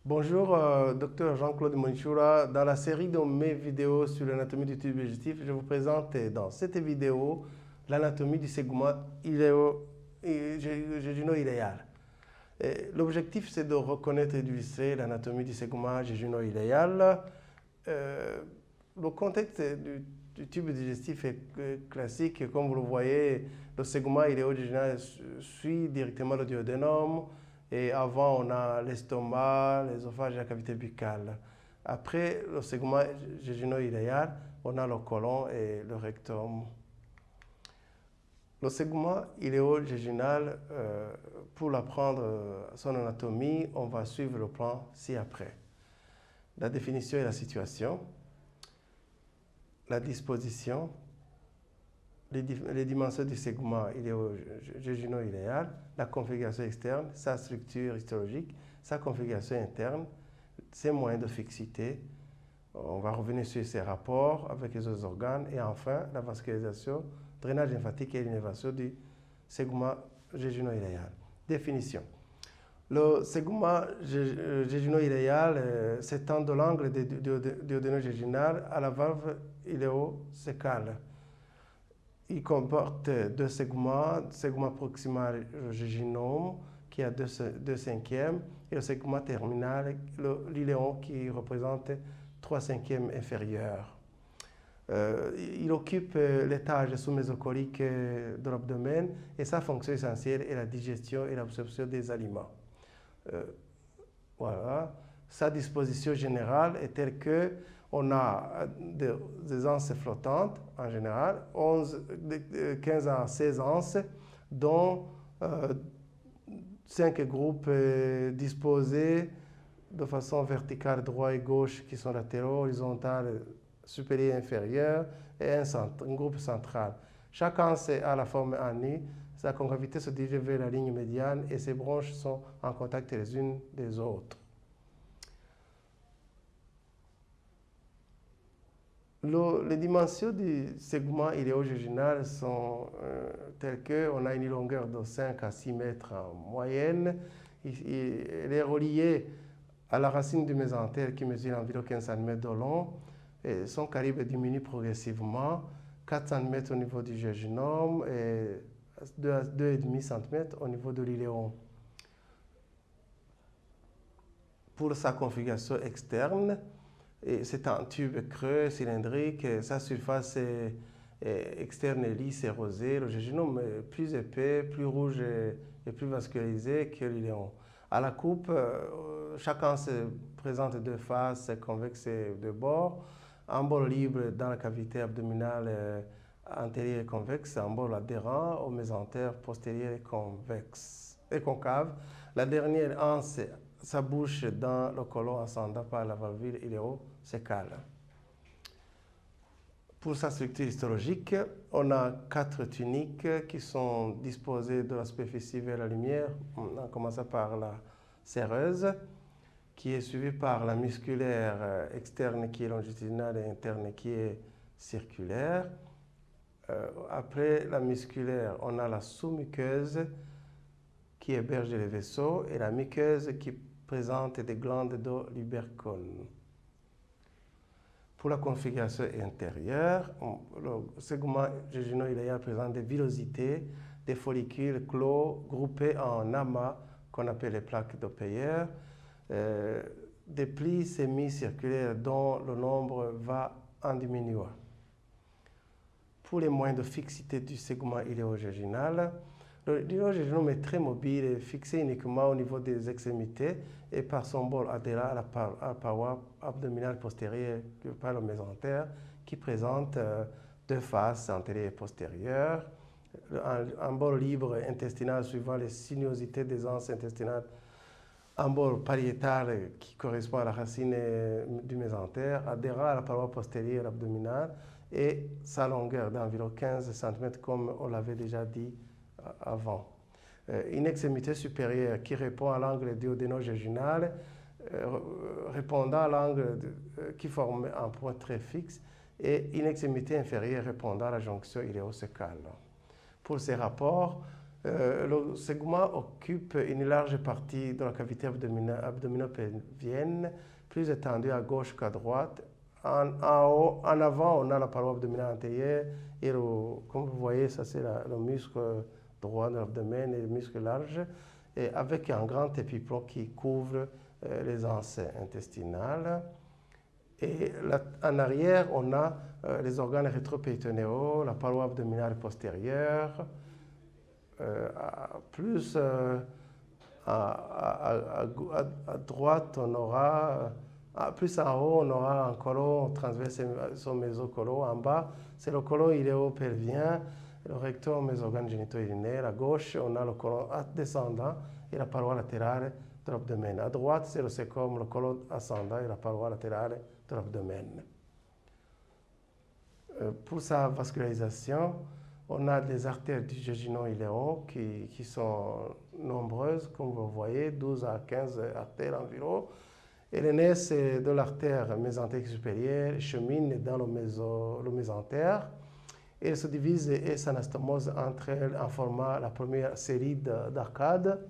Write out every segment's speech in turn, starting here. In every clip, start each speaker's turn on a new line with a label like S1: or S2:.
S1: Bonjour, docteur Jean-Claude Monchoura. Dans la série de mes vidéos sur l'anatomie du tube digestif, je vous présente dans cette vidéo l'anatomie du segment jéjuno-iléal. L'objectif, c'est de reconnaître et d'illustrer l'anatomie du segment jéjuno-iléal. Le contexte du tube digestif est classique. Comme vous le voyez, le segment iléo-jéjunal suit directement le duodénum. Et avant, on a l'estomac, l'ésophage et la cavité buccale. Après le segment jéjuno-iléal, on a le côlon et le rectum. Le segment iléo-jéjunal, pour apprendre son anatomie, on va suivre le plan ci-après. La définition et la situation, la disposition, les dimensions du segment jéjuno-iléal, la configuration externe, sa structure histologique, sa configuration interne, ses moyens de fixité. On va revenir sur ces rapports avec les autres organes et enfin la vascularisation, drainage lymphatique et l'innervation du segment jéjuno-iléal. Définition. Le segment jéjuno-iléal s'étend de l'angle duodéno-jéjunal à la valve iléo-cécale. Il comporte deux segments, le segment proximal jéjunum qui a 2/5 et le segment terminal, l'iléon qui représente 3/5 inférieur. Il occupe l'étage sous-mésocolique de l'abdomen et sa fonction essentielle est la digestion et l'absorption des aliments. Voilà. Sa disposition générale est telle que on a des anses flottantes en général, 15 à 16 anses, dont 5 groupes disposés de façon verticale, droit et gauche, qui sont latéraux, horizontales, supérieur et inférieur, et un groupe central. Chaque anse a la forme en U, sa concavité se dirige vers la ligne médiane et ses branches sont en contact les unes des autres. Les dimensions du segment iléo-jéjunal sont telles qu'on a une longueur de 5 à 6 mètres en moyenne. Elle est reliée à la racine du mésentère qui mesure environ 15 cm de long. Et son calibre diminue progressivement, 4 cm au niveau du jéjunum et 2,5 cm au niveau de l'iléon. Pour sa configuration externe, c'est un tube creux, cylindrique, sa surface externe est lisse et rosée. Le jéjunum est plus épais, plus rouge et plus vascularisé que l'iléon. À la coupe, chaque anse présente deux faces convexes et deux bords. Un bord libre dans la cavité abdominale antérieure et convexe, un bord adhérent au mésentère postérieur et concave. La dernière anse s'abouche dans le côlon ascendant par la valvule iléo-cécale. Pour sa structure histologique, on a 4 tuniques qui sont disposées de la superficie vers la lumière, en commençant par la séreuse, qui est suivie par la musculaire externe qui est longitudinale et interne qui est circulaire. Après la musculaire, on a la sous-muqueuse qui héberge les vaisseaux et la muqueuse qui présente des glandes de l'ubercone. Pour la configuration intérieure, le segment jéjuno-iléal présente des villosités, des follicules clos groupés en amas qu'on appelle les plaques de Peyer, des plis semi-circulaires dont le nombre va en diminuant. Pour les moyens de fixité du segment iléo-jéjunal, l'iléo-jéjunum est très mobile et fixé uniquement au niveau des extrémités et par son bord adhérent à la paroi abdominale postérieure par le mésentère qui présente deux faces antérieure et postérieure, un bord libre intestinal suivant les sinuosités des anses intestinales, un bord pariétal qui correspond à la racine du mésentère, adhérent à la paroi postérieure abdominale et sa longueur d'environ 15 cm comme on l'avait déjà dit avant. Une extrémité supérieure qui répond à l'angle duodéno-jéjunal, répondant à l'angle qui forme un point très fixe, et une extrémité inférieure répondant à la jonction iléo-cécale. Pour ces rapports, Le segment occupe une large partie de la cavité abdominopelvienne, plus étendue à gauche qu'à droite. En avant, on a la paroi abdominale antérieure et comme vous voyez, ça c'est le muscle droit de l'abdomen et le muscle large, et avec un grand épiplomb qui couvre les anses intestinales. Et en arrière, on a les organes rétropéritonéaux, la paroi abdominale postérieure. Plus à droite, on aura, plus en haut, on aura un côlon transverse mésocolon. En bas, c'est le côlon iléo-pelvien, le rectum, mes organes génito-urinaires. À gauche, on a le côlon descendant et la paroi latérale de l'abdomen. À droite, c'est le cécum, le côlon ascendant et la paroi latérale de l'abdomen. Pour sa vascularisation, on a des artères du jejunum-iléon qui sont nombreuses, comme vous voyez, 12 à 15 artères environ. Et le nerf de l'artère mésentérique supérieure chemine dans le mésentère et se divise et s'anastomose entre elles en formant la première série d'arcades,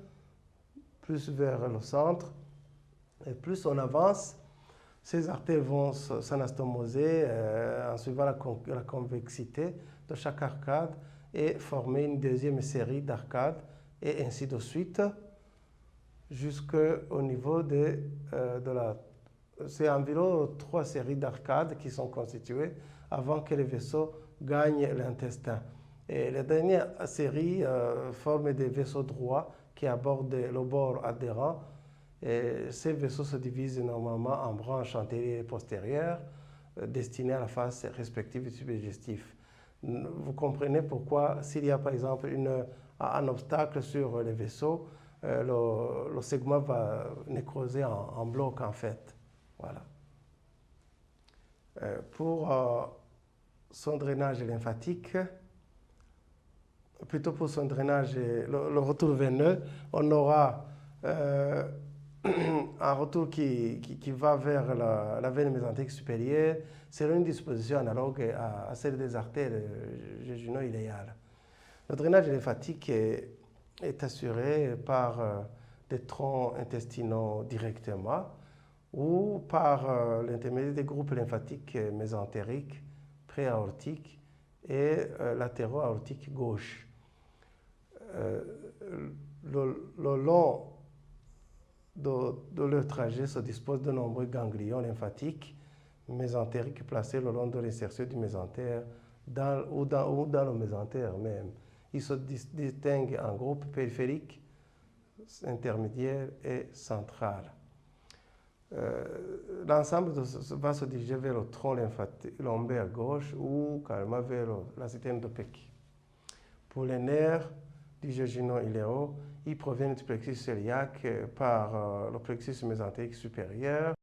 S1: plus vers le centre. Et plus on avance, ces artères vont s'anastomoser en suivant la convexité de chaque arcade et former une deuxième série d'arcades et ainsi de suite jusqu'au niveau c'est environ 3 séries d'arcades qui sont constituées avant que les vaisseaux gagnent l'intestin. Et la dernière série forme des vaisseaux droits qui abordent le bord adhérent. Et ces vaisseaux se divisent normalement en branches antérieures et postérieures destinées à la face respective du tube digestif. Vous comprenez pourquoi, s'il y a par exemple un obstacle sur les vaisseaux, le segment va nécroser en bloc en fait. Voilà. Pour son drainage lymphatique, plutôt pour son drainage, le retour veineux, on aura un retour qui va vers la veine mésentérique supérieure selon une disposition analogue à celle des artères jéjuno-iléales. Le drainage lymphatique est assuré par des troncs intestinaux directement ou par l'intermédiaire des groupes lymphatiques mésentériques, pré-aortiques et latéro-aortiques gauche. Le long de leur trajet se dispose de nombreux ganglions lymphatiques mésentériques placés le long de l'insertion du mésentère ou dans le mésentère même. Ils se distinguent en groupes périphériques, intermédiaires et central. L'ensemble va se diriger vers le tronc lymphatique lombaire gauche ou carrément vers la système de Pecq. Pour les nerfs du jejunum-iléon, ils proviennent du plexus cœliaque par le plexus mésentérique supérieur